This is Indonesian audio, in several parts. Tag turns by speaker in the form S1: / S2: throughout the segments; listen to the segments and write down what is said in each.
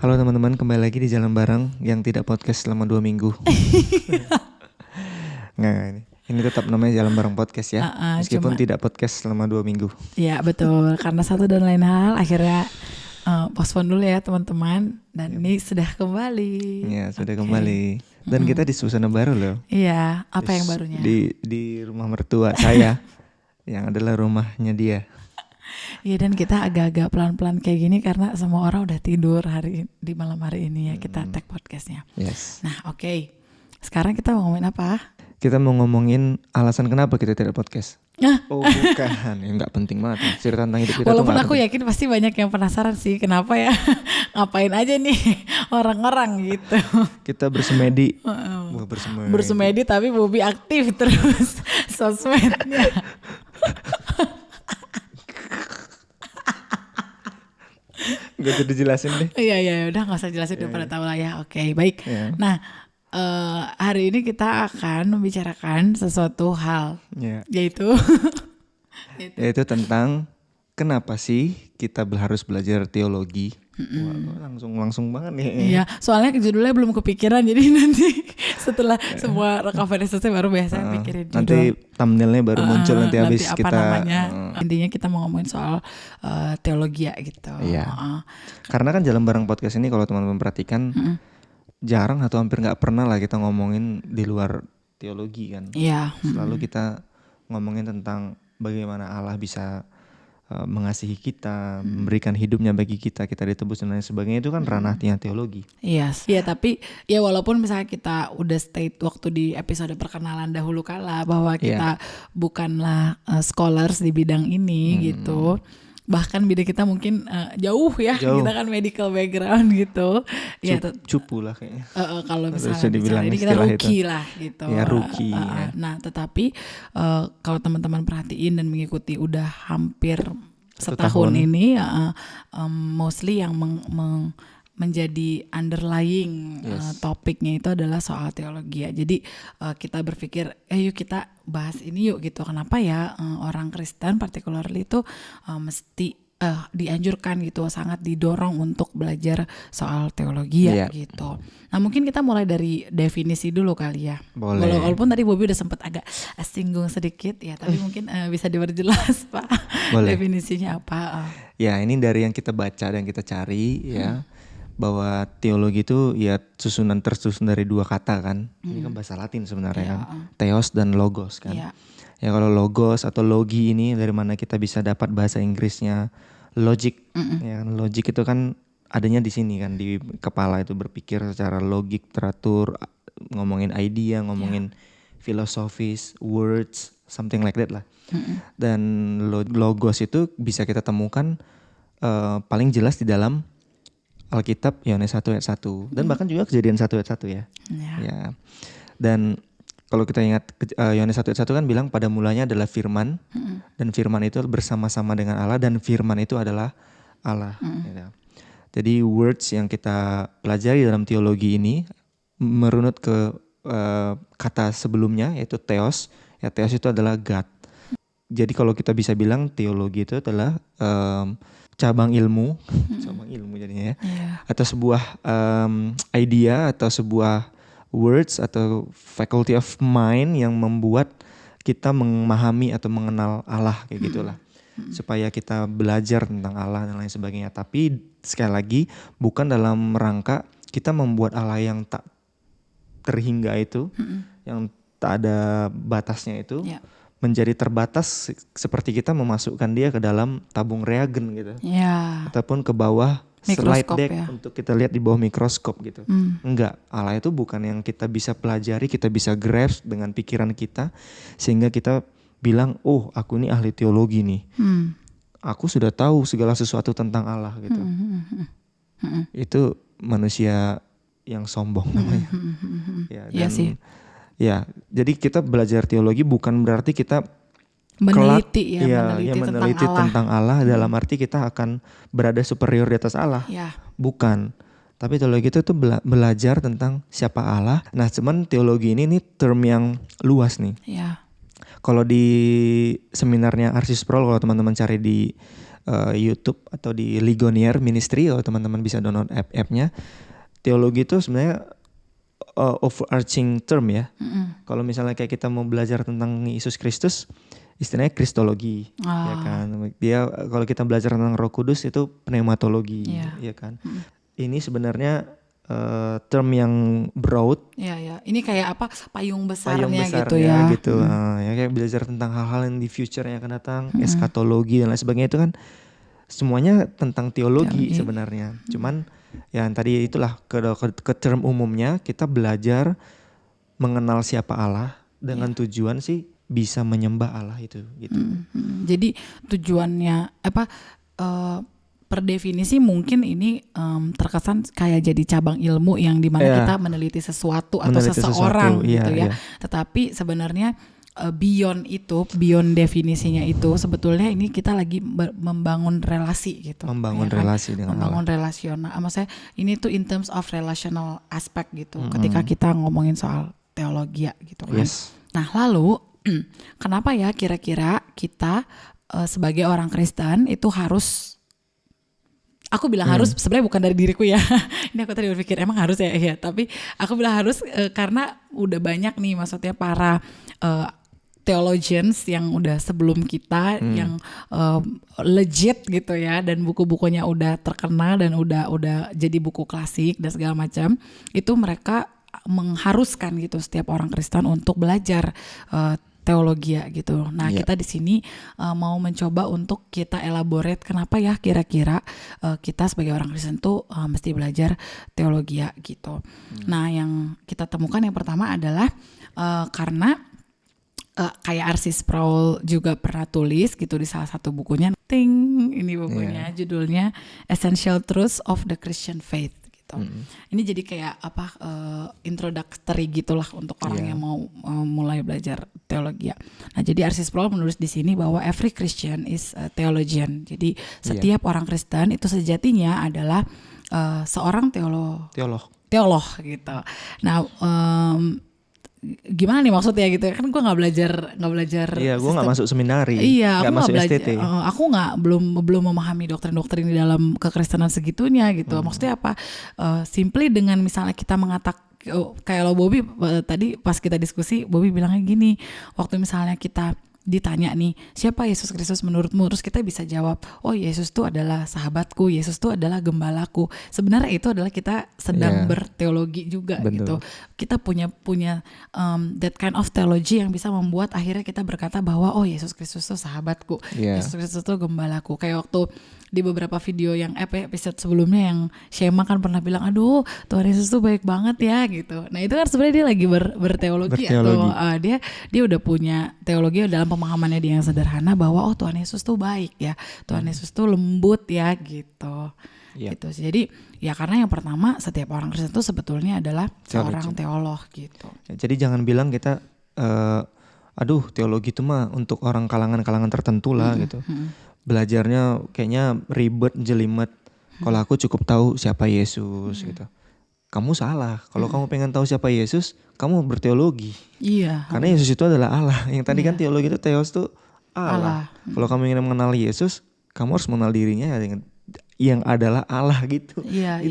S1: Halo teman-teman, kembali lagi di Jalan Bareng yang tidak podcast selama 2 minggu. Nggak, ini tetap namanya Jalan Bareng Podcast ya. Meskipun tidak podcast selama 2 minggu.
S2: Ya betul, karena satu dan lain hal akhirnya postpone dulu ya teman-teman. Dan ini sudah kembali.
S1: Ya, sudah kembali. Dan kita di suasana baru loh.
S2: Iya, apa yang barunya?
S1: Di rumah mertua saya, yang adalah rumahnya dia.
S2: Iya, dan kita agak-agak pelan-pelan kayak gini karena semua orang udah tidur di malam hari ini ya kita tag podcastnya.
S1: Yes.
S2: Nah oke. Sekarang kita mau ngomongin apa?
S1: Kita mau ngomongin alasan kenapa kita tidak podcast. Oh bukan, ya nggak penting banget ya. Cerita tentang hidup kita.
S2: Walaupun aku yakin pasti banyak yang penasaran sih kenapa ya, ngapain aja nih orang-orang gitu.
S1: Kita bersemedi.
S2: Bersemedi tapi Bobi aktif terus sosmednya.
S1: Gak usah dijelasin deh.
S2: Iya udah nggak usah jelasin udah pada tahu lah ya. Oke, baik.
S1: Yeah.
S2: Nah hari ini kita akan membicarakan sesuatu hal, yaitu
S1: tentang kenapa sih kita harus belajar teologi. Wah, langsung banget nih.
S2: Iya, soalnya judulnya belum kepikiran, jadi nanti setelah semua rekaman selesai baru biasa pikirin judul.
S1: Nanti thumbnailnya baru muncul nanti habis
S2: apa
S1: kita.
S2: Namanya. Intinya kita mau ngomongin soal teologi ya gitu.
S1: Iya. Karena kan Jalan Bareng Podcast ini kalau teman-teman perhatikan jarang atau hampir nggak pernah lah kita ngomongin di luar teologi kan.
S2: Iya.
S1: Selalu kita ngomongin tentang bagaimana Allah bisa mengasihi kita, memberikan hidupnya bagi kita ditebus dan lain sebagainya, itu kan ranahnya teologi.
S2: Yes. Iya, tapi ya walaupun misalnya kita udah state waktu di episode perkenalan dahulu kala bahwa kita bukanlah scholars di bidang ini gitu. Bahkan bidang kita mungkin jauh ya, kita kan medical background gitu.
S1: Cupu lah kayaknya.
S2: Kalau misalnya bicara ini kita rookie lah gitu.
S1: Ya rookie.
S2: Nah tetapi kalau teman-teman perhatiin dan mengikuti udah hampir setahun ini, mostly yang menjadi underlying topiknya itu adalah soal teologi ya. Jadi kita berpikir yuk kita bahas ini yuk gitu. Kenapa ya orang Kristen particularly itu mesti dianjurkan gitu, sangat didorong untuk belajar soal teologi ya gitu. Nah mungkin kita mulai dari definisi dulu kali ya.
S1: Boleh.
S2: Walaupun tadi Bobi udah sempat agak singgung sedikit ya, tapi mungkin bisa diperjelas Pak.
S1: Boleh.
S2: Definisinya apa?
S1: Ya ini dari yang kita baca dan kita cari ya. Bahwa teologi itu ya tersusun dari 2 kata kan. Ini kan bahasa Latin sebenarnya kan. Theos dan logos kan. Ya kalau logos atau logi ini dari mana kita bisa dapat bahasa Inggrisnya logic. Ya kan, logic itu kan adanya di sini kan, di kepala itu berpikir secara logik, teratur, ngomongin idea, ngomongin filosofis, words, something like that lah. Dan logos itu bisa kita temukan paling jelas di dalam Alkitab Yohanes 1 ayat 1 dan bahkan juga Kejadian 1 ayat 1 ya. Ya. Dan kalau kita ingat Yohanes 1 ayat 1 kan bilang pada mulanya adalah firman dan firman itu bersama-sama dengan Allah dan firman itu adalah Allah. Gitu. Jadi words yang kita pelajari dalam teologi ini merunut ke kata sebelumnya yaitu theos. Ya theos itu adalah God. Jadi kalau kita bisa bilang teologi itu adalah cabang ilmu jadinya ya, atau sebuah idea atau sebuah words atau faculty of mind yang membuat kita memahami atau mengenal Allah kayak gitulah, supaya kita belajar tentang Allah dan lain sebagainya. Tapi sekali lagi bukan dalam rangka kita membuat Allah yang tak terhingga itu, yang tak ada batasnya itu. Menjadi terbatas seperti kita memasukkan dia ke dalam tabung reagen gitu, ataupun ke bawah slide deck untuk kita lihat di bawah mikroskop gitu. Enggak, Allah itu bukan yang kita bisa pelajari, kita bisa grasp dengan pikiran kita sehingga kita bilang, oh aku ini ahli teologi nih, aku sudah tahu segala sesuatu tentang Allah gitu. Itu manusia yang sombong namanya. Ya, jadi kita belajar teologi bukan berarti kita meneliti tentang Allah dalam arti kita akan berada superior di atas Allah. Bukan. Tapi teologi itu tuh belajar tentang siapa Allah. Nah, cuman teologi ini term yang luas nih. Kalau di seminarnya R.C. Sproul, kalau teman-teman cari di YouTube atau di Ligonier Ministry, kalau teman-teman bisa download app-nya. Teologi itu sebenarnya overarching term ya. Kalau misalnya kayak kita mau belajar tentang Yesus Kristus, istilahnya kristologi, ya kan. Dia kalau kita belajar tentang Roh Kudus itu pneumatologi, ya kan. Ini sebenarnya term yang broad.
S2: Ya. Ini kayak apa? Payung besarnya gitu ya.
S1: Gitu. Ya kayak belajar tentang hal-hal yang di future yang akan datang, eskatologi dan lain sebagainya, itu kan semuanya tentang teologi sebenarnya. Cuman ya tadi itulah ke term umumnya kita belajar mengenal siapa Allah dengan tujuan sih bisa menyembah Allah itu gitu.
S2: Jadi tujuannya apa? Per definisi mungkin ini terkesan kayak jadi cabang ilmu yang dimana kita meneliti sesuatu atau seseorang gitu ya. Tetapi sebenarnya beyond definisinya itu sebetulnya ini kita lagi membangun relasi gitu.
S1: Membangun relasi dengan Allah.
S2: Membangun relasional. Maksudnya ini tuh in terms of relational aspect gitu. Ketika kita ngomongin soal teologi gitu kan. Nah lalu kenapa ya kira-kira kita sebagai orang Kristen itu harus, aku bilang harus sebenarnya bukan dari diriku ya. Ini aku tadi berpikir emang harus ya, tapi aku bilang harus karena udah banyak nih maksudnya para theologians yang udah sebelum kita yang legit gitu ya, dan buku-bukunya udah terkenal dan udah jadi buku klasik dan segala macam. Itu mereka mengharuskan gitu setiap orang Kristen untuk belajar teologi gitu. Nah, kita di sini mau mencoba untuk kita elaborate kenapa ya kira-kira kita sebagai orang Kristen tuh mesti belajar teologi gitu. Nah, yang kita temukan yang pertama adalah karena kayak R.C. Sproul juga pernah tulis gitu di salah satu bukunya. Ini bukunya judulnya Essential Truths of the Christian Faith. Ini jadi kayak apa introductory gitulah untuk orang yang mau mulai belajar teologi. Nah, jadi R.C. Sproul menulis di sini bahwa every Christian is a theologian. Jadi setiap orang Kristen itu sejatinya adalah seorang teolog gitu. Nah, gimana nih maksudnya gitu kan, gue nggak belajar
S1: iya, gue nggak masuk seminari,
S2: aku nggak belajar aku nggak belum memahami doktrin di dalam kekristenan segitunya gitu. Maksudnya apa, simply dengan misalnya kita mengatakan kayak lo Bobby tadi pas kita diskusi, Bobby bilangnya gini, waktu misalnya kita ditanya nih, siapa Yesus Kristus menurutmu? Terus kita bisa jawab, oh Yesus tuh adalah sahabatku, Yesus tuh adalah gembalaku. Sebenarnya itu adalah kita sedang berteologi juga. Betul. Gitu. Kita punya that kind of theology yang bisa membuat akhirnya kita berkata bahwa oh Yesus Kristus tuh sahabatku, Yesus Kristus tuh gembalaku. Kayak waktu di beberapa video yang episode sebelumnya yang Shema kan pernah bilang, aduh Tuhan Yesus tuh baik banget ya gitu. Nah itu kan sebenarnya dia lagi berteologi atau dia udah punya teologi dalam pemahamannya dia yang sederhana bahwa oh Tuhan Yesus tuh baik ya, Tuhan Yesus tuh lembut ya gitu. Gitu. Jadi ya karena yang pertama setiap orang Kristen tuh sebetulnya adalah seorang teolog gitu.
S1: Jadi jangan bilang kita aduh teologi itu mah untuk orang kalangan tertentu lah gitu. Belajarnya kayaknya ribet, jelimet. Kalau aku cukup tahu siapa Yesus gitu. Kamu salah. Kalau kamu pengen tahu siapa Yesus, kamu berteologi. Iya. Karena Yesus itu adalah Allah. Yang tadi kan teologi itu theos itu Allah. Kalau kamu ingin mengenal Yesus, kamu harus mengenal dirinya yang adalah Allah gitu. Iya.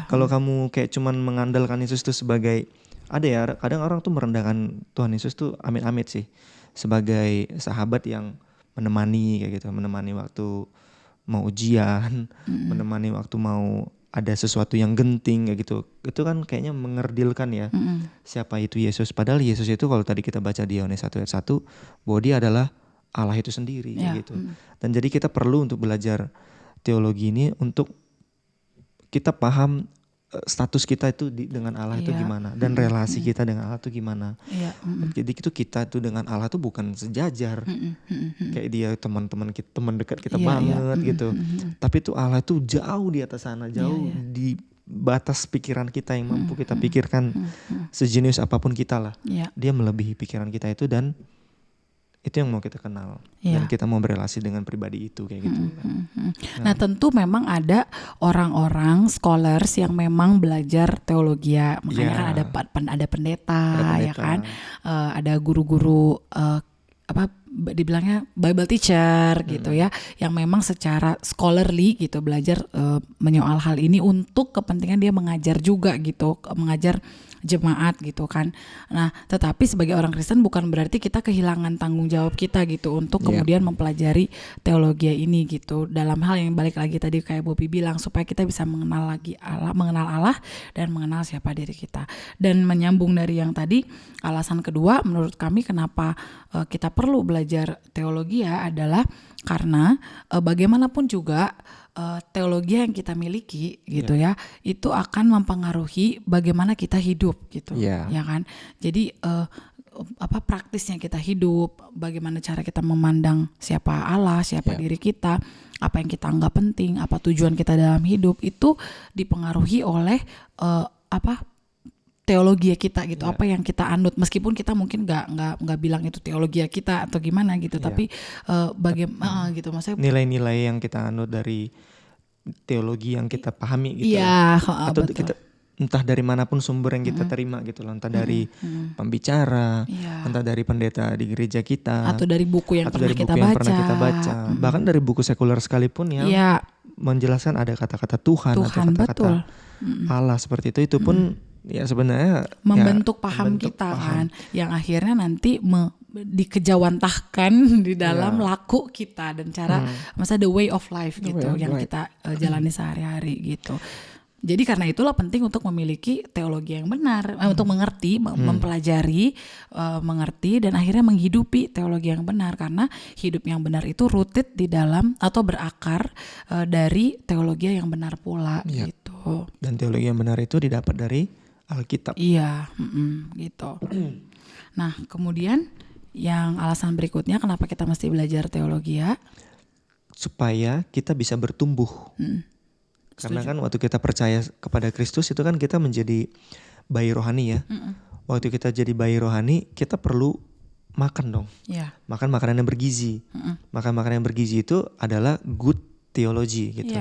S1: Kalau kamu kayak cuman mengandalkan Yesus itu sebagai, ada ya kadang orang tuh merendahkan Tuhan Yesus tuh amit-amit sih, sebagai sahabat yang menemani kayak gitu, menemani waktu mau ujian, menemani waktu mau ada sesuatu yang genting kayak gitu. Itu kan kayaknya mengerdilkan ya. Siapa itu Yesus? Padahal Yesus itu kalau tadi kita baca di Yohanes 1 ayat 1, bahwa dia adalah Allah itu sendiri kayak gitu. Dan jadi kita perlu untuk belajar teologi ini untuk kita paham status kita itu dengan Allah itu gimana, dan relasi kita dengan Allah itu gimana. Jadi itu kita tuh dengan Allah tuh bukan sejajar, kayak dia teman dekat kita banget gitu. Tapi tuh Allah tuh jauh di atas sana, jauh di batas pikiran kita yang mampu kita pikirkan, sejenius apapun kita lah. Dia melebihi pikiran kita itu, dan itu yang mau kita kenal dan kita mau berelasi dengan pribadi itu kayak gitu.
S2: Nah tentu memang ada orang-orang scholars yang memang belajar teologi, makanya kan ada pendeta ya kan, ada guru-guru dibilangnya Bible teacher gitu ya, yang memang secara scholarly gitu belajar menyoal hal ini untuk kepentingan dia mengajar juga gitu, mengajar jemaat gitu kan. Nah, tetapi sebagai orang Kristen bukan berarti kita kehilangan tanggung jawab kita gitu untuk kemudian mempelajari teologi ini gitu. Dalam hal yang balik lagi tadi kayak Bobi bilang, supaya kita bisa mengenal Allah dan mengenal siapa diri kita. Dan menyambung dari yang tadi, alasan kedua menurut kami kenapa kita perlu belajar teologi adalah karena bagaimanapun juga teologi yang kita miliki gitu ya, itu akan mempengaruhi bagaimana kita hidup gitu, ya kan. Jadi praktisnya kita hidup, bagaimana cara kita memandang siapa Allah, siapa diri kita, apa yang kita anggap penting, apa tujuan kita dalam hidup, itu dipengaruhi oleh teologi kita gitu, apa yang kita anut, meskipun kita mungkin nggak bilang itu teologi kita atau gimana gitu, tapi bagaimana gitu, maksudnya
S1: nilai-nilai yang kita anut dari teologi yang kita pahami gitu, atau
S2: betul.
S1: kita entah dari manapun sumber yang kita terima gitu loh, entah dari pembicara, entah dari pendeta di gereja kita,
S2: atau dari buku yang pernah kita baca,
S1: bahkan dari buku sekuler sekalipun yang menjelaskan ada kata-kata Tuhan atau kata-kata Allah seperti itu pun ya sebenarnya
S2: membentuk paham kita kan, yang akhirnya nanti dikejawantahkan di dalam laku kita dan cara masa the way of life gitu yang kita jalani sehari-hari gitu. Jadi karena itulah penting untuk memiliki teologi yang benar, untuk mengerti, mempelajari, mengerti dan akhirnya menghidupi teologi yang benar, karena hidup yang benar itu rooted di dalam atau berakar dari teologi yang benar pula gitu.
S1: Dan teologi yang benar itu didapat dari Alkitab.
S2: Iya, gitu. Nah, kemudian yang alasan berikutnya kenapa kita mesti belajar teologi
S1: supaya kita bisa bertumbuh. Karena kan waktu kita percaya kepada Kristus itu kan kita menjadi bayi rohani ya. Waktu kita jadi bayi rohani, kita perlu makan dong. Makan makanan yang bergizi. Makan makanan yang bergizi itu adalah good theology gitu.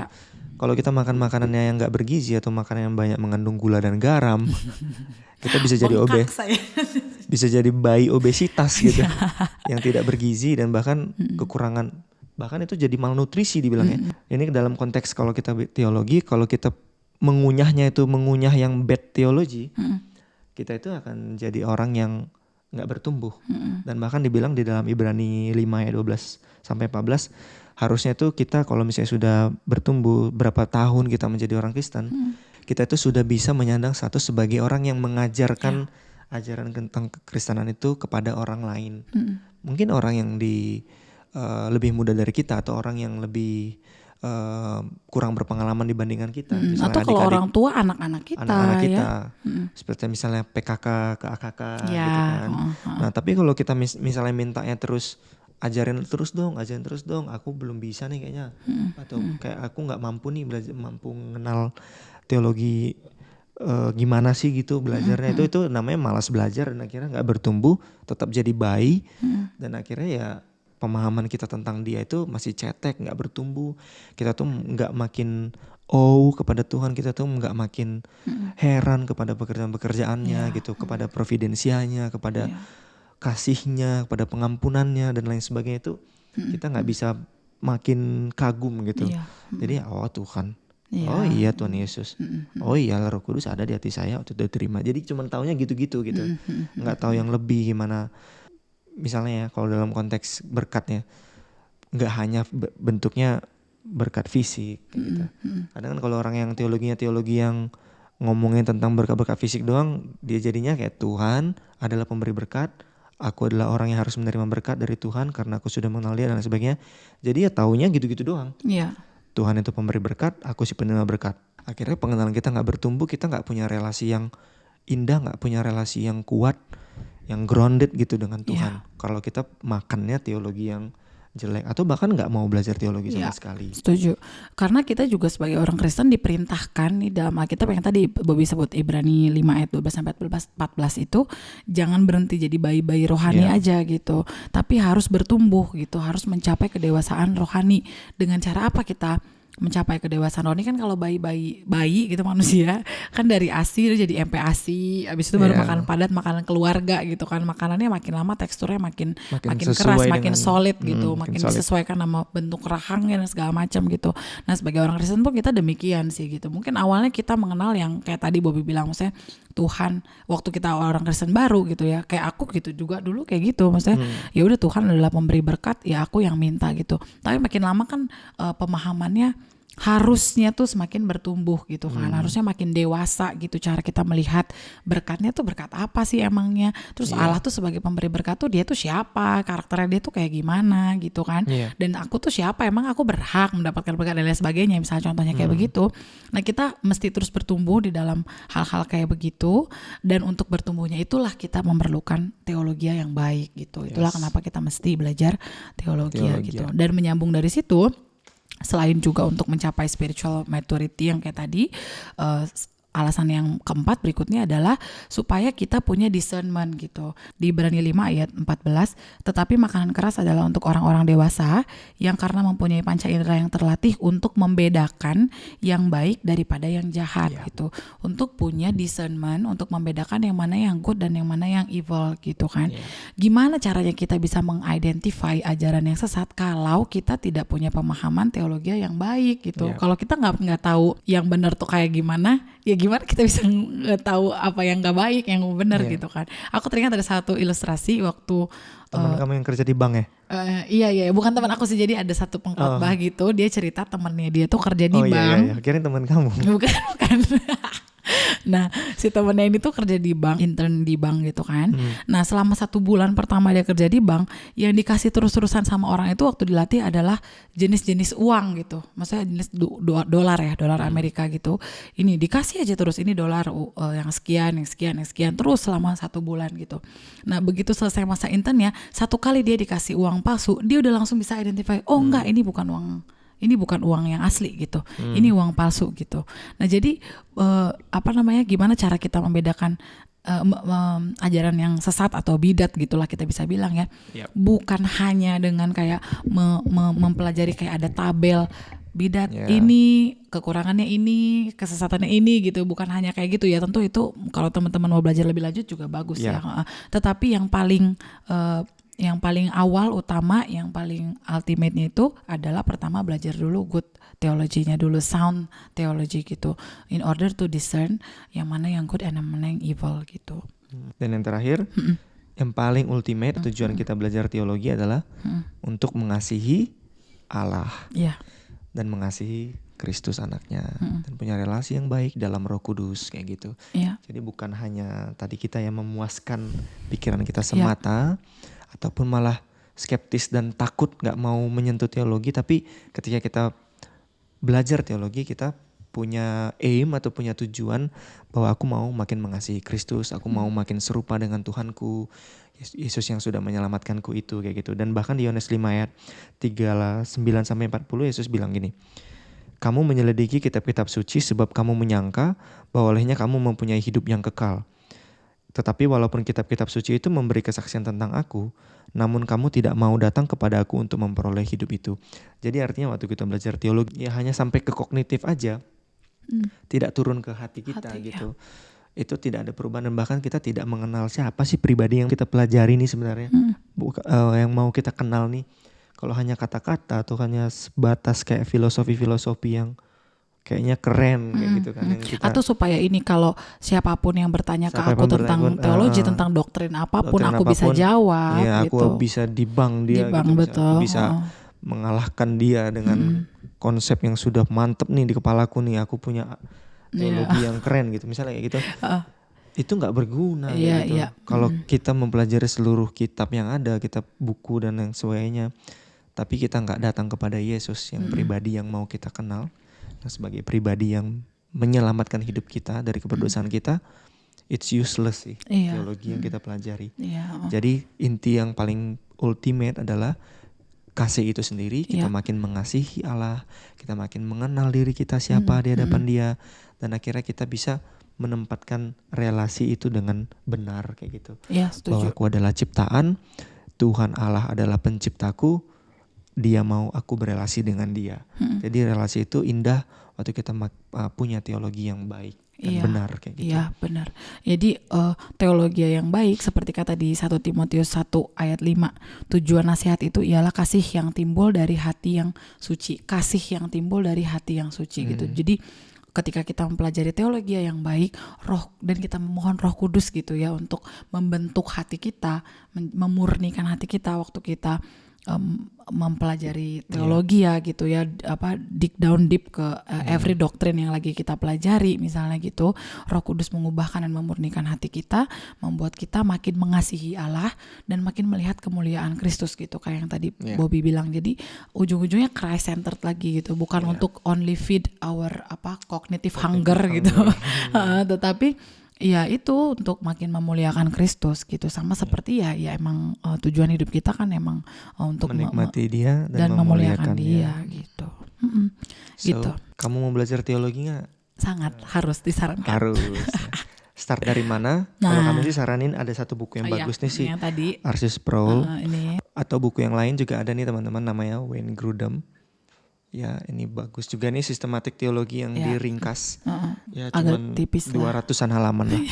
S1: Kalau kita makan makanannya yang gak bergizi atau makanan yang banyak mengandung gula dan garam, kita bisa jadi bisa jadi bayi obesitas gitu, yang tidak bergizi dan bahkan kekurangan, bahkan itu jadi malnutrisi dibilangnya. Ini dalam konteks kalau kita teologi, kalau kita mengunyah yang bad theology, kita itu akan jadi orang yang gak bertumbuh. Dan bahkan dibilang di dalam Ibrani 5 ayat 12 sampai 14, harusnya tuh kita kalau misalnya sudah bertumbuh berapa tahun kita menjadi orang Kristen, kita itu sudah bisa menyandang status sebagai orang yang mengajarkan ajaran tentang kekristenan itu kepada orang lain. Mungkin orang yang lebih muda dari kita atau orang yang lebih kurang berpengalaman dibandingkan kita.
S2: Atau kalau orang tua anak-anak kita.
S1: Seperti misalnya PKK ke AKK gitu kan. Nah tapi kalau kita misalnya mintanya terus ajarin terus dong, aku belum bisa nih kayaknya, atau kayak aku nggak mampu nih mampu mengenal teologi gimana sih gitu belajarnya, itu namanya malas belajar dan akhirnya nggak bertumbuh, tetap jadi bayi, dan akhirnya ya pemahaman kita tentang dia itu masih cetek, nggak bertumbuh. Kita tuh nggak makin kepada Tuhan, kita tuh nggak makin heran kepada pekerjaan-pekerjaannya gitu, kepada providensianya, kepada kasihnya, kepada pengampunannya dan lain sebagainya, itu kita nggak bisa makin kagum gitu. Jadi Tuhan, iya Tuhan Yesus, iya Roh Kudus ada di hati saya untuk diterima. Jadi cuma taunya gitu-gitu gitu, nggak tahu yang lebih gimana. Misalnya ya kalau dalam konteks berkatnya, nggak hanya bentuknya berkat fisik gitu. Kadang kan kalau orang yang teologi yang ngomongin tentang berkat-berkat fisik doang, dia jadinya kayak Tuhan adalah pemberi berkat, aku adalah orang yang harus menerima berkat dari Tuhan karena aku sudah mengenal dia dan lain sebagainya. Jadi ya taunya gitu-gitu doang. Tuhan itu pemberi berkat, aku si penerima berkat. Akhirnya pengenalan kita gak bertumbuh, kita gak punya relasi yang indah, gak punya relasi yang kuat, yang grounded gitu dengan Tuhan. Kalau kita makannya teologi yang jelek atau bahkan nggak mau belajar teologi sama sekali.
S2: Setuju. Karena kita juga sebagai orang Kristen diperintahkan di dalam Alkitab yang tadi Bobi sebut Ibrani 5 ayat 12 sampai 14 itu, jangan berhenti jadi bayi-bayi rohani aja gitu, tapi harus bertumbuh gitu, harus mencapai kedewasaan rohani. Dengan cara apa kita mencapai kedewasaan rohani kan kalau bayi gitu manusia kan dari ASI dia jadi MPASI, abis itu baru makan padat, makanan keluarga gitu kan, makanannya makin lama teksturnya makin keras, makin solid gitu, makin disesuaikan sama bentuk rahangnya dan segala macam gitu. Nah sebagai orang Kristen pun kita demikian sih gitu. Mungkin awalnya kita mengenal yang kayak tadi Bobby bilang, maksudnya Tuhan waktu kita orang Kristen baru gitu ya, kayak aku gitu juga dulu kayak gitu, maksudnya ya udah Tuhan adalah pemberi berkat, ya aku yang minta gitu. Tapi makin lama kan pemahamannya harusnya tuh semakin bertumbuh gitu kan, harusnya makin dewasa gitu cara kita melihat berkatnya tuh berkat apa sih emangnya, terus Allah tuh sebagai pemberi berkat tuh dia tuh siapa, karakternya dia tuh kayak gimana gitu kan, dan aku tuh siapa, emang aku berhak mendapatkan berkat dan lain sebagainya, misalnya contohnya kayak begitu. Nah kita mesti terus bertumbuh di dalam hal-hal kayak begitu, dan untuk bertumbuhnya itulah kita memerlukan teologi yang baik gitu. Itulah kenapa kita mesti belajar teologi gitu, dan menyambung dari situ. Selain juga untuk mencapai spiritual maturity yang kayak tadi, alasan yang keempat berikutnya adalah supaya kita punya discernment gitu. Di Ibrani 5 ayat 14, tetapi makanan keras adalah untuk orang-orang dewasa yang karena mempunyai panca indera yang terlatih untuk membedakan yang baik daripada yang jahat gitu. Untuk punya discernment, untuk membedakan yang mana yang good dan yang mana yang evil gitu kan. Gimana caranya kita bisa mengidentify ajaran yang sesat kalau kita tidak punya pemahaman teologi yang baik gitu. Kalau kita nggak tahu yang benar tuh kayak gimana, ya gimana kita bisa tahu apa yang gak baik, yang benar gitu kan. Aku teringat ada satu ilustrasi waktu
S1: teman kamu yang kerja di bank ya?
S2: Iya, bukan teman aku sih, jadi ada satu pengkhotbah gitu, dia cerita temennya dia tuh kerja di bank.
S1: Iya, kirain teman kamu.
S2: Bukan. Nah si temennya ini tuh kerja di bank, intern di bank gitu kan. Nah selama 1 bulan pertama dia kerja di bank, yang dikasih terus-terusan sama orang itu waktu dilatih adalah jenis-jenis uang gitu, maksudnya jenis dolar ya, dolar Amerika gitu. Ini dikasih aja terus, ini dolar yang sekian terus selama 1 bulan gitu. Nah begitu selesai masa internnya, 1 kali dia dikasih uang palsu, dia udah langsung bisa identify, oh enggak, ini bukan uang yang asli gitu, ini uang palsu gitu. Nah jadi gimana cara kita membedakan ajaran yang sesat atau bidat gitulah kita bisa bilang ya. Bukan hanya dengan kayak mempelajari kayak ada tabel bidat ini, kekurangannya ini, kesesatannya ini gitu, bukan hanya kayak gitu ya. Tentu itu kalau teman-teman mau belajar lebih lanjut juga bagus ya. Tetapi yang paling awal, utama, yang paling ultimate-nya itu adalah pertama belajar dulu good teologinya dulu, sound theology gitu, in order to discern yang mana yang good and yang mana yang evil gitu.
S1: Dan yang terakhir, yang paling ultimate tujuan kita belajar teologi adalah untuk mengasihi Allah dan mengasihi Kristus anaknya, dan punya relasi yang baik dalam Roh Kudus kayak gitu. Jadi bukan hanya tadi kita yang memuaskan pikiran kita semata, ataupun malah skeptis dan takut gak mau menyentuh teologi, tapi ketika kita belajar teologi kita punya aim atau punya tujuan bahwa aku mau makin mengasihi Kristus, aku mau makin serupa dengan Tuhanku, Yesus yang sudah menyelamatkanku itu kayak gitu. Dan bahkan di Yohanes 5 ayat 39-40 Yesus bilang gini, kamu menyelidiki kitab-kitab suci sebab kamu menyangka bahwa olehnya kamu mempunyai hidup yang kekal. Tetapi walaupun kitab-kitab suci itu memberi kesaksian tentang aku, namun kamu tidak mau datang kepada aku untuk memperoleh hidup itu. Jadi artinya waktu kita belajar teologi ya hanya sampai ke kognitif aja, tidak turun ke hati kita gitu. Itu tidak ada perubahan, dan bahkan kita tidak mengenal siapa sih pribadi yang kita pelajari nih sebenarnya, yang mau kita kenal nih. Kalau hanya kata-kata atau hanya sebatas kayak filosofi-filosofi yang kayaknya keren kayak gitu kan. Yang kita,
S2: atau supaya ini kalau siapapun yang bertanya ke aku tentang teologi, tentang doktrin apapun, aku bisa jawab.
S1: Ya
S2: gitu.
S1: aku bisa dibang dia gitu.
S2: Betul.
S1: Aku bisa mengalahkan dia dengan konsep yang sudah mantep nih di kepalaku nih. Aku punya teologi yang keren gitu. Misalnya kayak gitu. Itu gak berguna gitu. Kalau kita mempelajari seluruh kitab yang ada, kitab buku dan yang sebagainya, tapi kita gak datang kepada Yesus yang pribadi yang mau kita kenal, sebagai pribadi yang menyelamatkan hidup kita dari keberdosaan kita, it's useless sih teologi yang kita pelajari. Jadi inti yang paling ultimate adalah kasih itu sendiri. Kita makin mengasihi Allah, kita makin mengenal diri kita siapa di hadapan Dia, dan akhirnya kita bisa menempatkan relasi itu dengan benar kayak gitu.
S2: Setuju.
S1: Bahwa aku adalah ciptaan, Tuhan Allah adalah penciptaku, dia mau aku berelasi dengan dia. Jadi relasi itu indah waktu kita punya teologi yang baik dan benar kayak gitu.
S2: Iya benar. Jadi teologi yang baik seperti kata di 1 Timotius 1 ayat 5, tujuan nasihat itu ialah kasih yang timbul dari hati yang suci. Kasih yang timbul dari hati yang suci gitu. Jadi ketika kita mempelajari teologi yang baik, dan kita memohon Roh Kudus gitu ya untuk membentuk hati kita, memurnikan hati kita waktu kita mempelajari teologi ya gitu ya, dig down deep ke every doctrine yang lagi kita pelajari misalnya gitu. Roh Kudus mengubahkan dan memurnikan hati kita, membuat kita makin mengasihi Allah dan makin melihat kemuliaan Kristus gitu, kayak yang tadi Bobby bilang. Jadi ujung-ujungnya Christ centered lagi gitu, bukan untuk only feed our cognitive hunger gitu. Tetapi ya itu untuk makin memuliakan Kristus gitu, sama seperti ya emang tujuan hidup kita kan emang untuk
S1: menikmati dia
S2: dan memuliakan dia gitu. Gitu.
S1: Kamu mau belajar teologi nggak?
S2: Sangat harus disarankan.
S1: Harus. Start dari mana? Kalau kami sih saranin ada satu buku yang bagus nih sih, R.C. Sproul. Atau buku yang lain juga ada nih teman-teman, namanya Wayne Grudem. Ya ini bagus juga nih, sistematik teologi yang diringkas. Ya cuman 200-an halaman lah.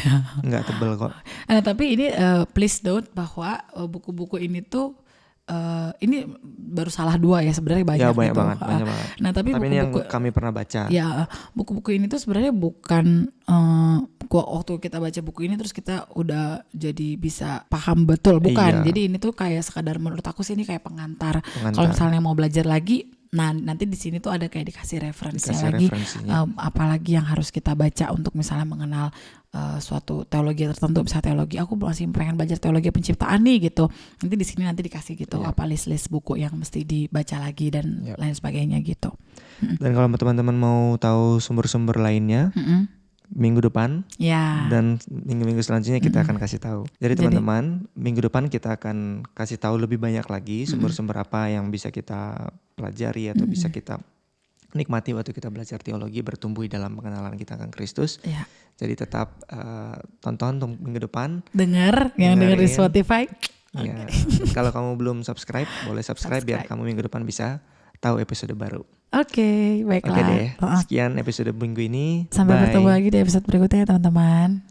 S1: Nggak tebel kok.
S2: Tapi ini please note bahwa buku-buku ini tuh ini baru salah 2 ya, sebenarnya banyak,
S1: banyak
S2: gitu.
S1: banget.
S2: Nah tapi
S1: ini yang kami pernah baca.
S2: Ya buku-buku ini tuh sebenarnya bukan waktu kita baca buku ini terus kita udah jadi bisa paham betul, bukan. Jadi ini tuh kayak sekadar, menurut aku sih ini kayak pengantar. Kalau misalnya mau belajar lagi, nah nanti di sini tuh ada kayak dikasih referensinya lagi, apalagi yang harus kita baca untuk misalnya mengenal suatu teologi tertentu. Misalnya teologi, aku masih pengen belajar teologi penciptaan nih gitu, nanti di sini nanti dikasih gitu apa list buku yang mesti dibaca lagi dan lain sebagainya gitu.
S1: Dan kalau teman-teman mau tahu sumber-sumber lainnya, minggu depan dan minggu-minggu selanjutnya kita akan kasih tahu. Jadi teman-teman, minggu depan kita akan kasih tahu lebih banyak lagi sumber-sumber apa yang bisa kita pelajari atau bisa kita nikmati waktu kita belajar teologi, bertumbuh dalam pengenalan kita akan Kristus. Jadi tetap tonton minggu depan. Dengar di Spotify. Kalau kamu belum subscribe, boleh subscribe biar kamu minggu depan bisa tahu episode baru. Oke, baiklah. Oke deh, sekian episode minggu ini. Sampai bertemu lagi di episode berikutnya teman-teman.